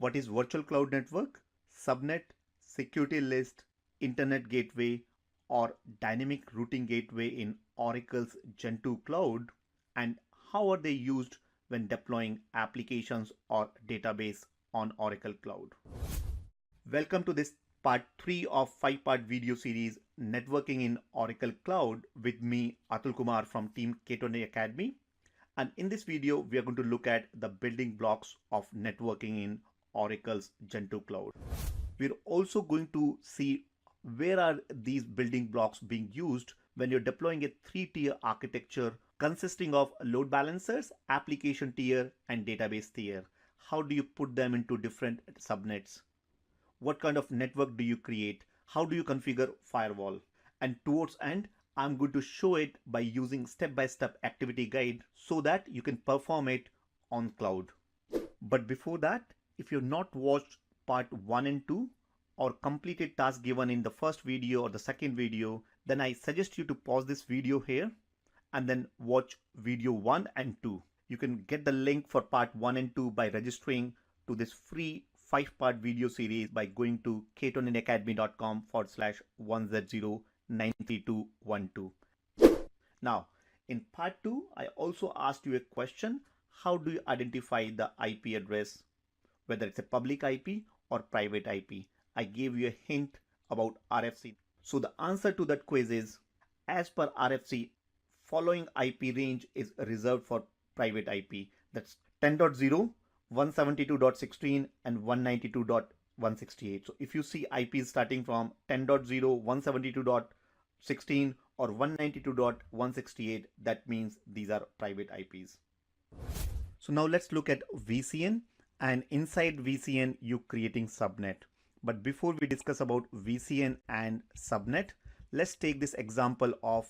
What is virtual cloud network, subnet, security list, internet gateway, or dynamic routing gateway in Oracle's Gen 2 cloud, and how are they used when deploying applications or database on Oracle Cloud. Welcome to this part 3 of 5-part video series Networking in Oracle Cloud with me Atul Kumar from Team K20 Academy. And in this video, we are going to look at the building blocks of networking in Oracle's Gen 2 Cloud. We're also going to see where are these building blocks being used when you're deploying a 3-tier architecture consisting of load balancers, application tier, and database tier. How do you put them into different subnets? What kind of network do you create? How do you configure firewall? And towards end, I'm going to show it by using step-by-step activity guide so that you can perform it on cloud. But before that, if you've not watched part 1 and 2 or completed task given in the first video or the second video, then I suggest you to pause this video here and then watch video 1 and 2. You can get the link for part 1 and 2 by registering to this free 5-part video series by going to k20academy.com/1Z09312. Now, in part 2, I also asked you a question. How do you identify the IP address, whether it's a public IP or private IP? I gave you a hint about RFC. So the answer to that quiz is, as per RFC, following IP range is reserved for private IP. That's 10.0, 172.16 and 192.168. So if you see IPs starting from 10.0, 172.16 or 192.168, that means these are private IPs. So now let's look at VCN, and inside VCN you creating subnet. But before we discuss about VCN and subnet, let's take this example of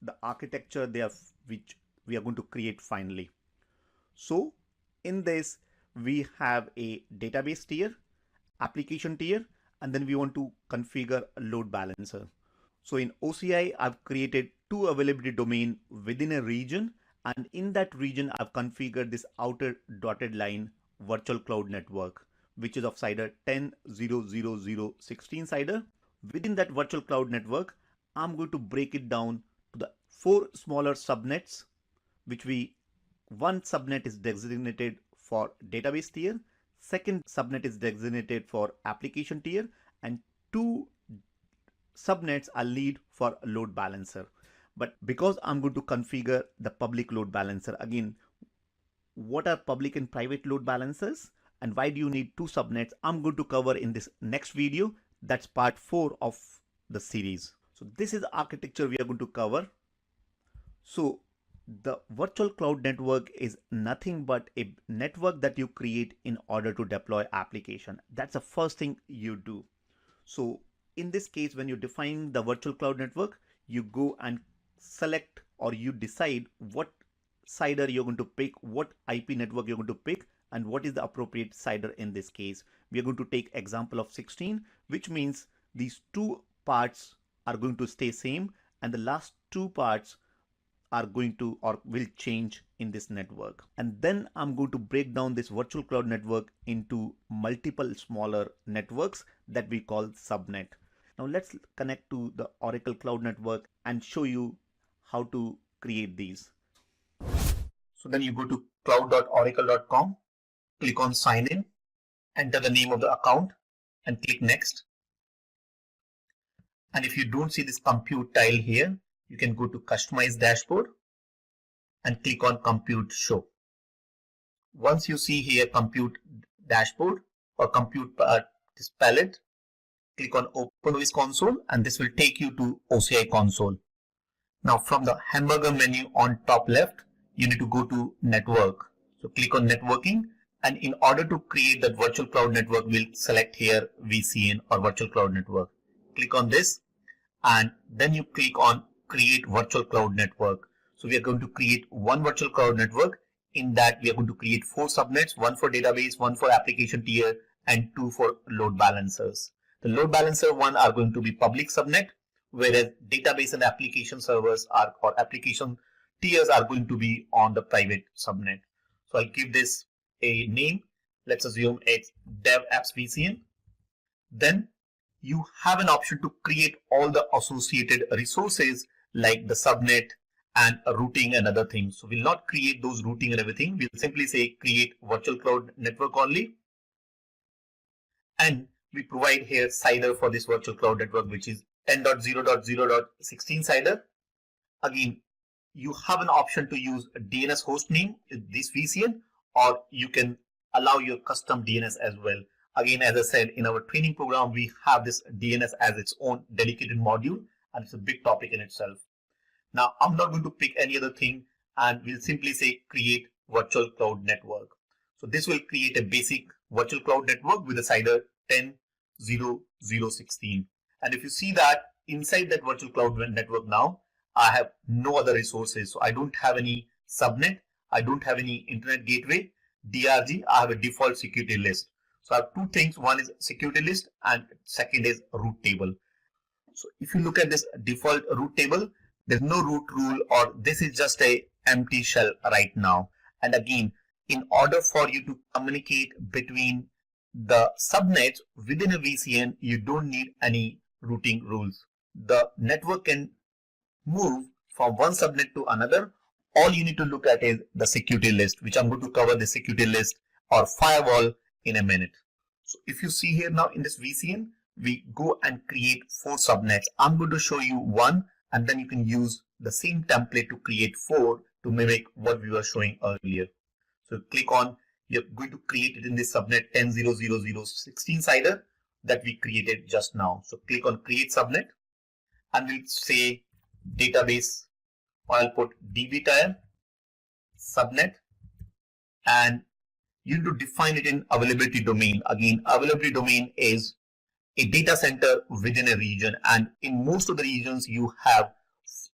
the architecture there which we are going to create finally. So in this, we have a database tier, application tier, and then we want to configure a load balancer. So in OCI, I've created 2 availability domain within a region, and in that region, I've configured this outer dotted line virtual cloud network, which is of CIDR 10.0.0.0.16 CIDR. Within that virtual cloud network, I'm going to break it down to the 4 smaller subnets, which one subnet is designated for database tier, second subnet is designated for application tier, and 2 subnets are lead for load balancer. But because I'm going to configure the public load balancer, again, what are public and private load balancers and why do you need 2 subnets, I'm going to cover in this next video. That's part 4 of the series. So this is the architecture we are going to cover. So the virtual cloud network is nothing but a network that you create in order to deploy application. That's the first thing you do. So in this case, when you define the virtual cloud network, you go and select or you decide what CIDR you're going to pick, what IP network you're going to pick, and what is the appropriate CIDR in this case. We are going to take example of 16, which means these 2 parts are going to stay same and the last 2 parts are going to or will change in this network. And then I'm going to break down this virtual cloud network into multiple smaller networks that we call subnet. Now let's connect to the Oracle Cloud Network and show you how to create these. So then you go to cloud.oracle.com, click on sign in, enter the name of the account and click next. And if you don't see this compute tile here, you can go to customize dashboard and click on compute show. Once you see here compute dashboard or compute this palette, click on open with console and this will take you to OCI console. Now from the hamburger menu on top left, you need to go to network. So click on networking, and in order to create that virtual cloud network, we'll select here VCN or virtual cloud network. Click on this and then you click on create virtual cloud network. So we are going to create one virtual cloud network. In that we are going to create 4 subnets, 1 for database, 1 for application tier, and 2 for load balancers. The load balancer one are going to be public subnet, whereas database and application servers are or application tiers are going to be on the private subnet. So I'll give this a name let's assume it's dev apps VCN. Then you have an option to create all the associated resources like the subnet and routing and other things. So we'll not create those routing and everything. We'll simply say create virtual cloud network only. And we provide here CIDR for this virtual cloud network, which is 10.0.0.16 CIDR. Again, you have an option to use a DNS host name, this VCN, or you can allow your custom DNS as well. Again, as I said, in our training program, we have this DNS as its own dedicated module, and it's a big topic in itself. Now, I'm not going to pick any other thing, and we'll simply say create virtual cloud network. So this will create a basic virtual cloud network with a CIDR 10.0.0.16. And if you see that inside that virtual cloud network now, I have no other resources. So I don't have any subnet. I don't have any internet gateway. DRG, I have a default security list. So I have two things. One is security list and second is root table. So if you look at this default root table, there's no root rule, or this is just a empty shell right now. And again, in order for you to communicate between the subnets within a VCN, you don't need any routing rules. The network can move from one subnet to another. All you need to look at is the security list, which I'm going to cover the security list or firewall in a minute. So if you see here now in this VCN, we go and create 4 subnets. I'm going to show you one, and then you can use the same template to create 4 to mimic what we were showing earlier. So click on, you're going to create it in this subnet 10.0.0.0.16 CIDR that we created just now. So click on create subnet, and we'll say database, I'll put dbTIR subnet, and you need to define it in availability domain. Again, availability domain is a data center within a region, and in most of the regions you have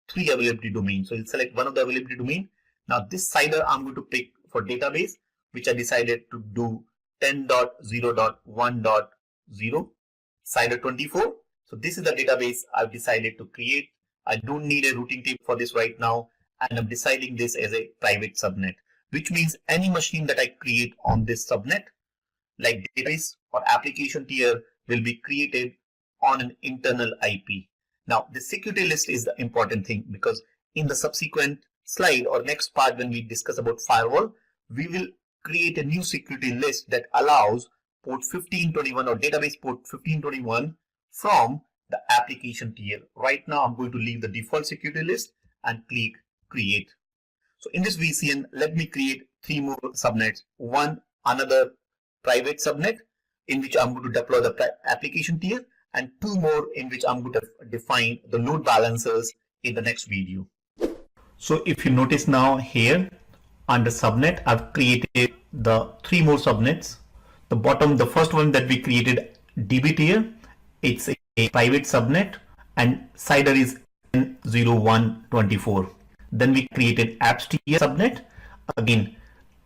3 availability domains. So you'll select one of the availability domain. Now this CIDR I'm going to pick for database, which I decided to do 10.0.1.0 CIDR 24. So this is the database I've decided to create. I don't need a routing table for this right now, and I'm deciding this as a private subnet, which means any machine that I create on this subnet, like database or application tier, will be created on an internal IP. Now, the security list is the important thing, because in the subsequent slide or next part when we discuss about firewall, we will create a new security list that allows port 1521 or database port 1521 from the application tier. Right now, I'm going to leave the default security list and click create. So in this VCN, let me create 3 more subnets. One, another private subnet in which I'm going to deploy the application tier, and 2 more in which I'm going to define the load balancers in the next video. So if you notice now here under subnet, I've created the 3 more subnets. The bottom, the first one that we created, DB tier, it's a private subnet and CIDR is 10.0.1.24. Then we created apps tier subnet, again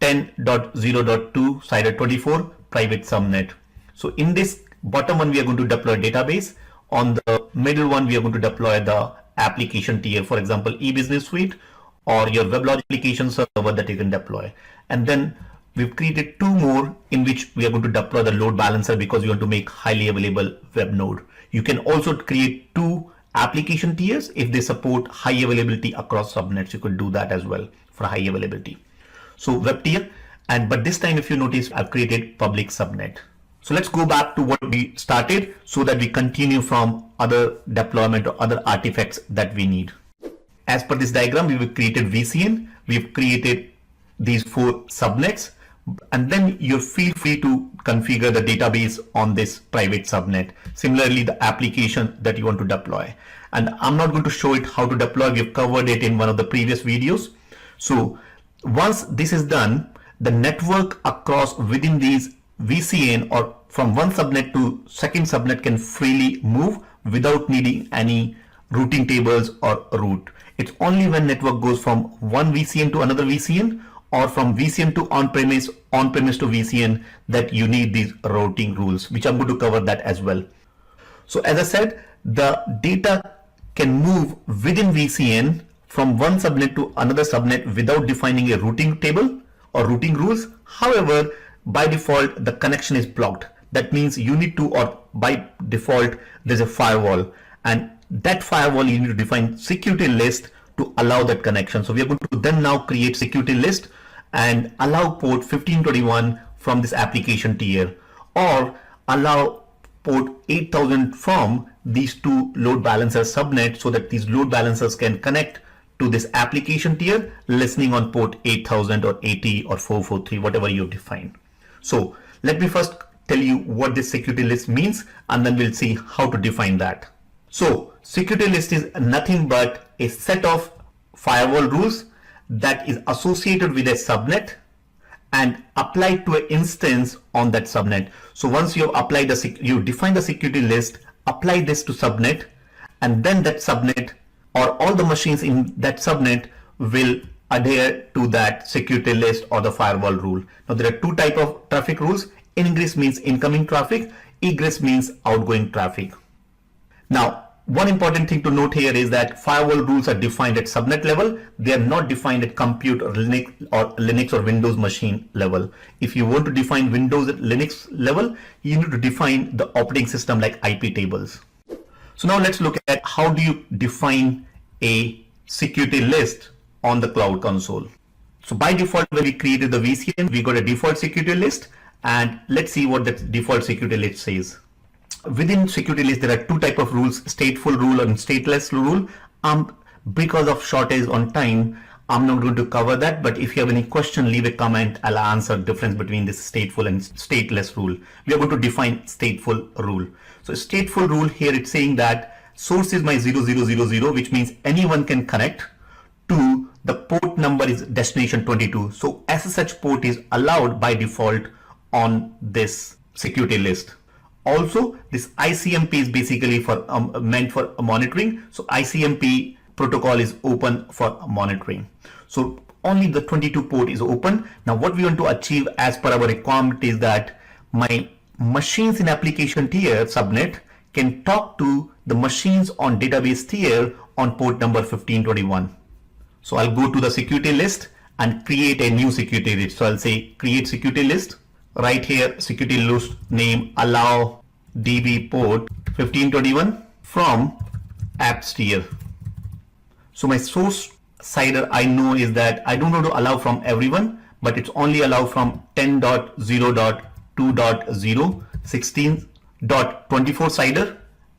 10.0.2 CIDR 24 private subnet. So in this bottom one, we are going to deploy database. On the middle one, we are going to deploy the application tier, for example, e-business suite or your WebLogic application server that you can deploy. And then we've created 2 more in which we are going to deploy the load balancer because we want to make highly available web node. You can also create 2 application tiers if they support high availability across subnets. You could do that as well for high availability. So web tier, but this time if you notice, I've created public subnet. So let's go back to what we started so that we continue from other deployment or other artifacts that we need. As per this diagram, we've created VCN, we've created these 4 subnets, and then you feel free to configure the database on this private subnet. Similarly, the application that you want to deploy. And I'm not going to show it how to deploy. We've covered it in one of the previous videos. So once this is done, the network across within these VCN or from one subnet to second subnet can freely move without needing any routing tables or route. It's only when network goes from one VCN to another VCN or from VCN to on-premise to VCN that you need these routing rules, which I'm going to cover that as well. So as I said, the data can move within VCN from one subnet to another subnet without defining a routing table or routing rules. However, by default the connection is blocked. That means you need to, or by default there's a firewall, and that firewall you need to define security list to allow that connection. So we are going to then now create security list and allow port 1521 from this application tier, or allow port 8000 from these two load balancer subnets, so that these load balancers can connect to this application tier listening on port 8000 or 80 or 443, whatever you define. So let me first tell you what this security list means, and then we'll see how to define that. So security list is nothing but a set of firewall rules that is associated with a subnet and applied to an instance on that subnet. So once you have applied you define the security list, apply this to subnet, and then that subnet or all the machines in that subnet will adhere to that security list or the firewall rule. Now there are two types of traffic rules. Ingress means incoming traffic, egress means outgoing traffic. Now one important thing to note here is that firewall rules are defined at subnet level. They are not defined at compute or Linux or Windows machine level. If you want to define Windows at Linux level, you need to define the operating system like IP tables. So now let's look at how do you define a security list on the cloud console. So by default, when we created the VCN, we got a default security list, and let's see what that default security list says. Within security list, there are two types of rules, stateful rule and stateless rule. Because of shortage on time, I'm not going to cover that, but if you have any question, leave a comment. I'll answer the difference between this stateful and stateless rule. We are going to define stateful rule. So stateful rule here, it's saying that source is my 0000, which means anyone can connect to the port number is destination 22. So as such port is allowed by default on this security list. Also, this ICMP is basically for meant for monitoring. So ICMP protocol is open for monitoring. So only the 22 port is open. Now what we want to achieve as per our requirement is that my machines in application tier subnet can talk to the machines on database tier on port number 1521. So I'll go to the security list and create a new security list. So I'll say create security list. Right here, security list name allow DB port 1521 from apps tier. So my source cider I know is that I don't want to allow from everyone, but it's only allow from 10.0.2.0 16.24 cider,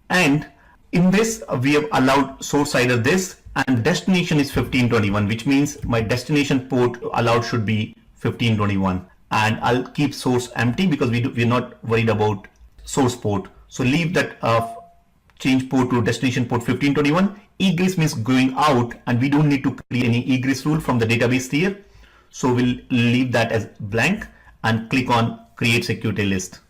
and in this we have allowed source cider this, and destination is 1521, which means my destination port allowed should be 1521, and I'll keep source empty because we're not worried about source port. So leave that change port to destination port 1521. Egress means going out, and we don't need to create any egress rule from the database tier. So we'll leave that as blank and click on create security list.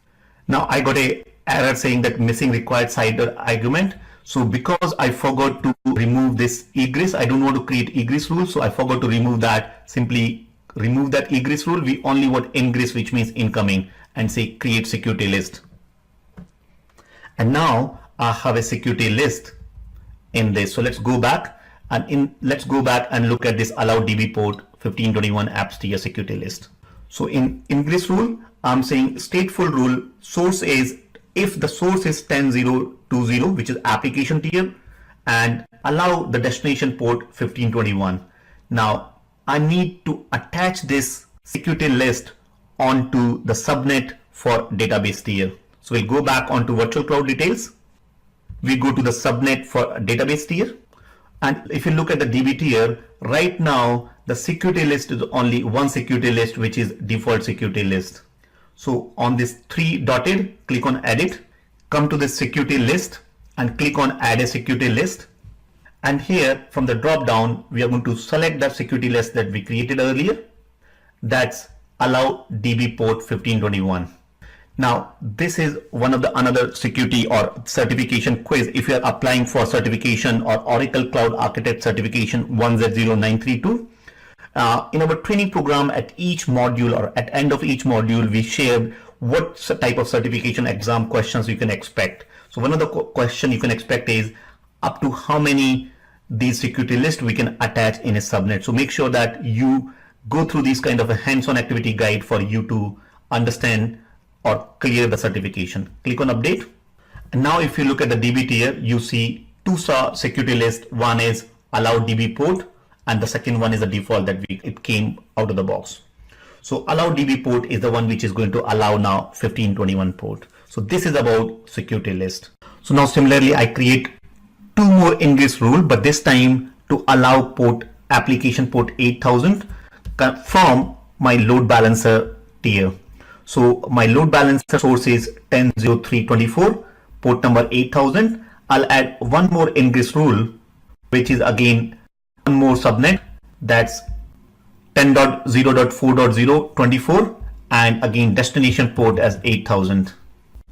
Now I got a error saying that missing required cider argument. So because I forgot to remove this egress, I don't want to create egress rule. So I forgot to remove that. Simply remove that egress rule. We only want ingress, which means incoming, and say create security list. And now I have a security list in this. So let's go back and let's go back and look at this allow DB port 1521 apps tier security list. So in ingress rule, I'm saying stateful rule source is if the source is 10.0.20, which is application tier, and allow the destination port 1521. Now I need to attach this security list onto the subnet for database tier. So we'll go back onto virtual cloud details. We go to the subnet for database tier. And if you look at the DB tier, right now the security list is only one security list, which is default security list. So on this three dotted, click on edit, come to this security list and click on add a security list. And here from the drop down, we are going to select that security list that we created earlier. That's allow DB port 1521. Now this is one of the another security or certification quiz. If you are applying for certification or Oracle Cloud Architect certification 1Z0932, in our training program at each module or at end of each module, we shared what type of certification exam questions you can expect. So one of the question you can expect is up to how many these security lists we can attach in a subnet. So make sure that you go through these kind of a hands-on activity guide for you to understand or clear the certification. Click on update. And now if you look at the DB tier, you see two security lists. One is allow DB port and the second one is the default that it came out of the box. So allow DB port is the one which is going to allow now 1521 port. So this is about security list. So now similarly, I create two more Ingress rule, but this time to allow port application port 8000 from my load balancer tier. So my load balancer source is 10.03.24, port number 8000. I'll add one more Ingress rule, which is again one more subnet, that's 10.0.4.0.24, and again destination port as 8000.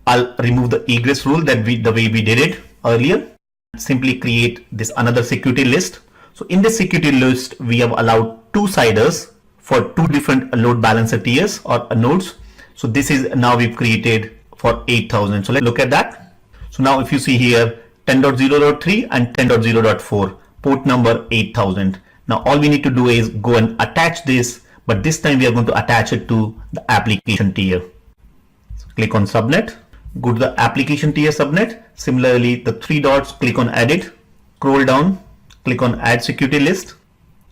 I'll remove the egress rule the way we did it earlier. Simply create this another security list. So in this security list, we have allowed two siders for two different load balancer tiers or nodes. So this is now we've created for 8000. So let's look at that. So now if you see here 10.0.3 and 10.0.4, port number 8000. Now all we need to do is go and attach this, but this time we are going to attach it to the application tier. So click on subnet, go to the application tier subnet. Similarly, the three dots, click on edit, scroll down, click on add security list.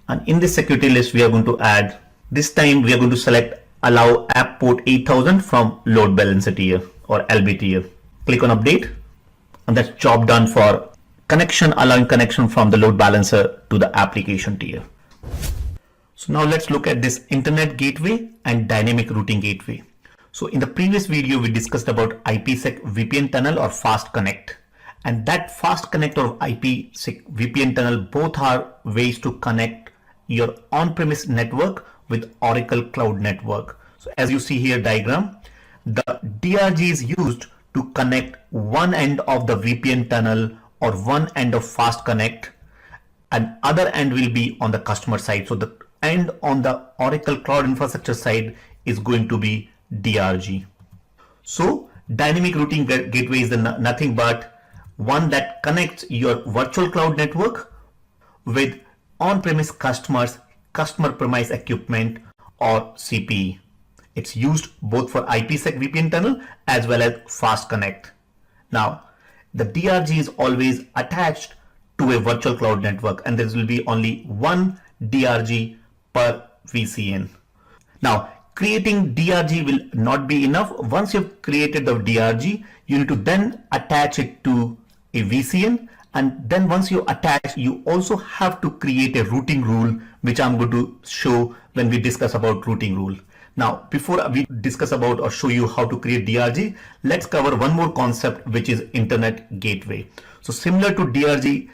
And in this security list, we are going to add, this time we are going to select allow app port 8000 from load balancer tier or LB tier. Click on update, and that's job done for connection, allowing connection from the load balancer to the application tier. So now let's look at this internet gateway and dynamic routing gateway. So in the previous video, we discussed about IPSec VPN tunnel or fast connect. And that fast connect or IPSec VPN tunnel both are ways to connect your on-premise network with Oracle Cloud Network. So as you see here diagram, the DRG is used to connect one end of the VPN tunnel or one end of fast connect, and other end will be on the customer side. So the end on the Oracle Cloud Infrastructure side is going to be DRG. So dynamic routing gateway is nothing but one that connects your virtual cloud network with on-premise customers, customer premise equipment or CPE. It's used both for IPSec VPN tunnel as well as fast connect. Now the DRG is always attached to a virtual cloud network, and there will be only one DRG per VCN. Now creating DRG will not be enough. Once you've created the DRG, you need to then attach it to a VCN, and then once you attach, you also have to create a routing rule, which I'm going to show when we discuss about routing rule. Now before we discuss about or show you how to create DRG, let's cover one more concept, which is internet gateway. So similar to DRG,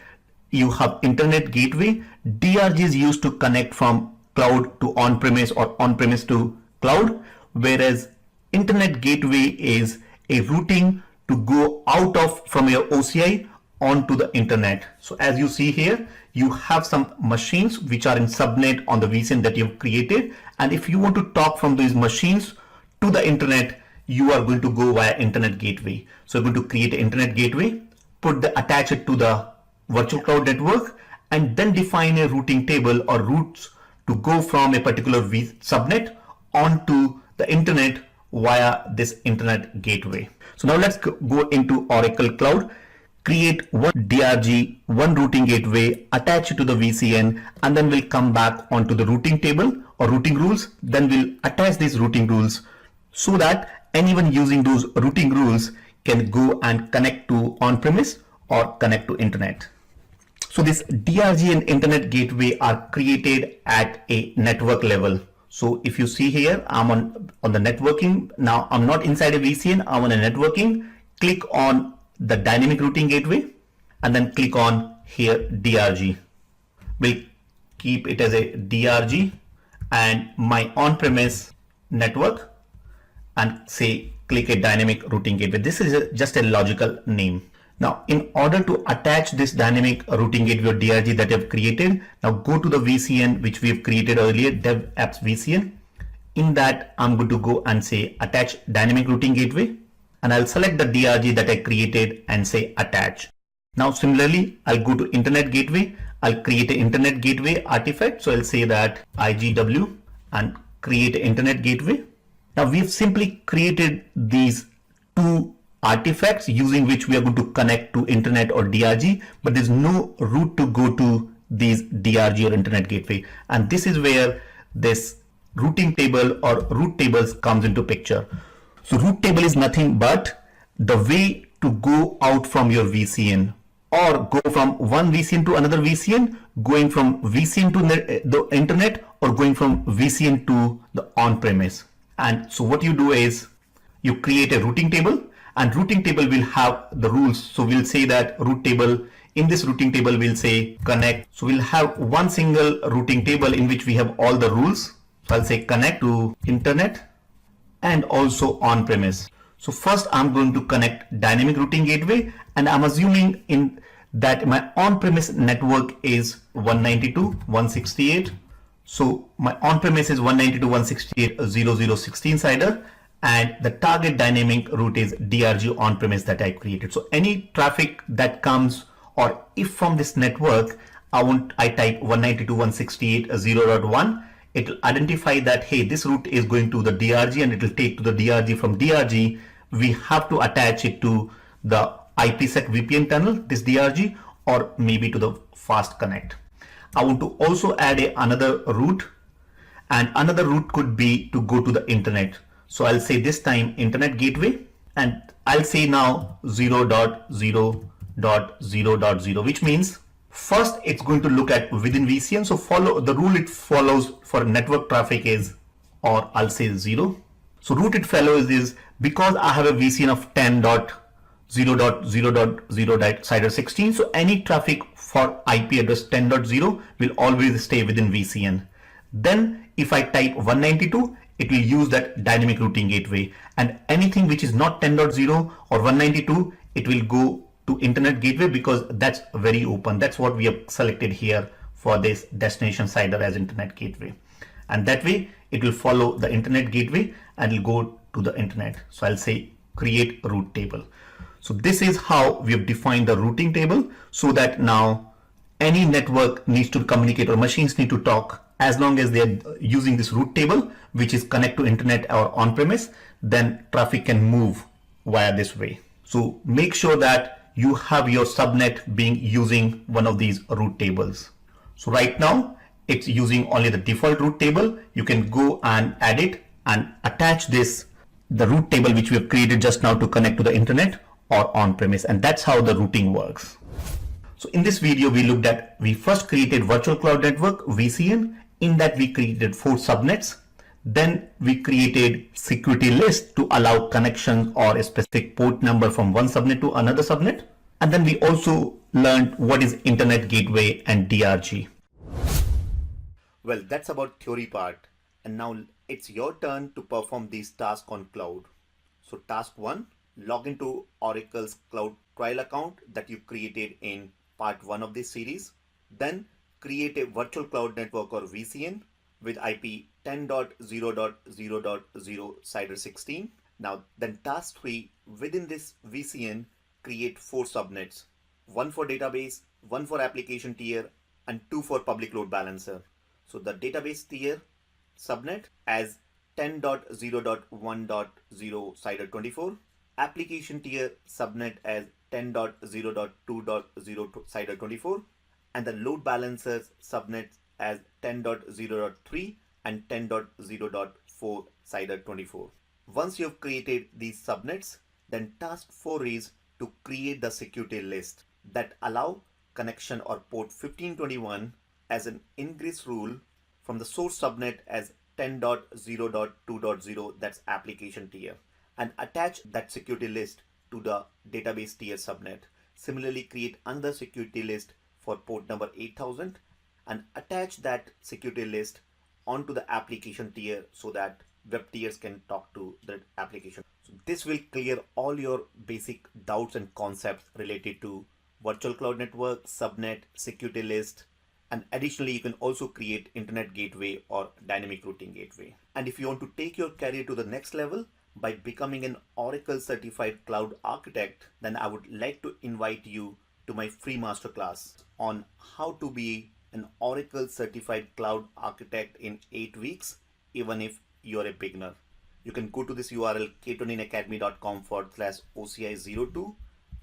you have internet gateway. DRG is used to connect from cloud to on-premise or on-premise to cloud, whereas internet gateway is a routing to go out of from your OCI onto the internet. So as you see here, you have some machines which are in subnet on the VCN that you've created, and if you want to talk from these machines to the internet, you are going to go via internet gateway. So you're going to create an internet gateway, attach it to the virtual cloud network, and then define a routing table or routes to go from a particular subnet onto the internet via this internet gateway. So now let's go into Oracle Cloud, create one DRG, one routing gateway, attach it to the VCN, and then we'll come back onto the routing table or routing rules. Then we'll attach these routing rules so that anyone using those routing rules can go and connect to on-premise or connect to internet. So this DRG and internet gateway are created at a network level. So if you see here, I'm on the networking. Now I'm not inside a VCN, I'm on a networking. Click on the dynamic routing gateway and then click on here DRG. We'll keep it as a DRG and my on-premise network, and say click a dynamic routing gateway. This is just a logical name. Now in order to attach this dynamic routing gateway or DRG that you have created, now go to the VCN which we have created earlier, dev apps VCN. In that I'm going to go and say attach dynamic routing gateway, and I'll select the DRG that I created and say attach. Now similarly, I'll go to internet gateway. I'll create an internet gateway artifact. So I'll say that IGW and create an internet gateway. Now we've simply created these two artifacts using which we are going to connect to internet or DRG, but there's no route to go to these DRG or internet gateway. And this is where this routing table or route tables comes into picture. So route table is nothing but the way to go out from your VCN or go from one VCN to another VCN, going from VCN to the internet or going from VCN to the on-premise. And so what you do is you create a routing table, and routing table will have the rules. So we'll say that route table, in this routing table we'll say connect. So we'll have one single routing table in which we have all the rules. So I'll say connect to internet and also on-premise. So first I'm going to connect dynamic routing gateway, and I'm assuming in that my on-premise network is 192.168. So my on-premise is 192.168.0.0.16 CIDR, and the target dynamic route is DRG on-premise that I created. So any traffic that comes, or if from this network I type 192.168.0.1, it will identify that, hey, this route is going to the DRG, and it will take to the DRG. From DRG, we have to attach it to the IPSec VPN tunnel, this DRG, or maybe to the fast connect. I want to also add another route, and another route could be to go to the internet. So I'll say this time internet gateway, and I'll say now 0.0.0.0, which means first it's going to look at within VCN. So follow the rule it follows for network traffic is, or I'll say 0. So route it follows is, because I have a VCN of 10.0.0.0 CIDR 16, so any traffic for IP address 10.0 will always stay within VCN. Then if I type 192, it will use that dynamic routing gateway, and anything which is not 10.0 or 192, it will go to internet gateway, because that's very open. That's what we have selected here for this destination CIDR as internet gateway. And that way it will follow the internet gateway and will go to the internet. So I'll say create route table. So this is how we have defined the routing table, so that now any network needs to communicate or machines need to talk, as long as they're using this route table, which is connect to internet or on-premise, then traffic can move via this way. So make sure that you have your subnet being using one of these route tables. So right now it's using only the default route table. You can go and add it and attach the route table which we have created just now to connect to the internet or on-premise, and that's how the routing works. So in this video we first created virtual cloud network VCN. In that we created 4 subnets. Then we created security list to allow connections or a specific port number from one subnet to another subnet. And then we also learned what is internet gateway and DRG. Well, that's about theory part. And now it's your turn to perform these tasks on cloud. So task 1, log into Oracle's cloud trial account that you created in part 1 of this series. Then create a virtual cloud network or VCN with IP 10.0.0.0 CIDR 16. Now then task 3, within this VCN, create 4 subnets, 1 for database, 1 for application tier, and 2 for public load balancer. So the database tier subnet as 10.0.1.0 CIDR 24, application tier subnet as 10.0.2.0 CIDR 24, and the load balancers subnet as 10.0.3 and 10.0.4 CIDR 24. Once you have created these subnets, then task 4 is to create the security list that allow connection or port 1521 as an ingress rule from the source subnet as 10.0.2.0, that's application tier, and attach that security list to the database tier subnet. Similarly, create another security list for port number 8000 and attach that security list onto the application tier so that web tiers can talk to the application. So this will clear all your basic doubts and concepts related to virtual cloud network, subnet, security list, and additionally you can also create internet gateway or dynamic routing gateway. And if you want to take your career to the next level by becoming an Oracle certified cloud architect, then I would like to invite you to my free masterclass on how to be an Oracle certified cloud architect in 8 weeks, even if you're a beginner. You can go to this URL k29academy.com/OCI02,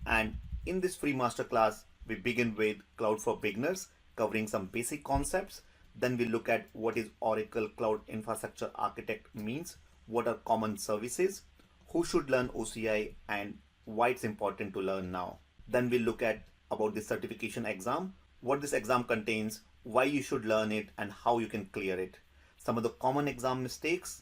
and in this free masterclass we begin with Cloud for Beginners, covering some basic concepts. Then we look at what is Oracle Cloud Infrastructure Architect means, what are common services, who should learn OCI and why it's important to learn now. Then we look at about the certification exam, what this exam contains, why you should learn it and how you can clear it. Some of the common exam mistakes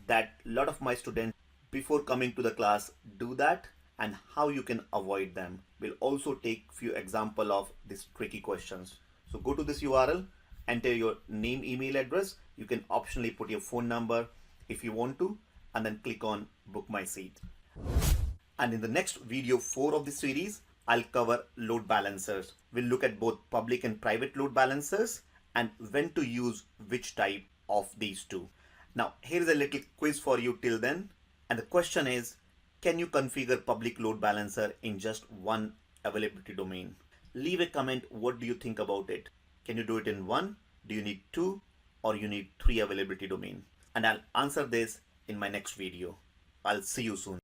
that a lot of my students before coming to the class do that and how you can avoid them. We'll also take few example of these tricky questions. So go to this URL, enter your name, email address. You can optionally put your phone number if you want to, and then click on book my seat. And in the next video 4 of this series, I'll cover load balancers. We'll look at both public and private load balancers and when to use which type of these two. Now, here is a little quiz for you till then. And the question is, can you configure public load balancer in just one availability domain? Leave a comment. What do you think about it? Can you do it in one? Do you need 2? Or you need 3 availability domain? And I'll answer this in my next video. I'll see you soon.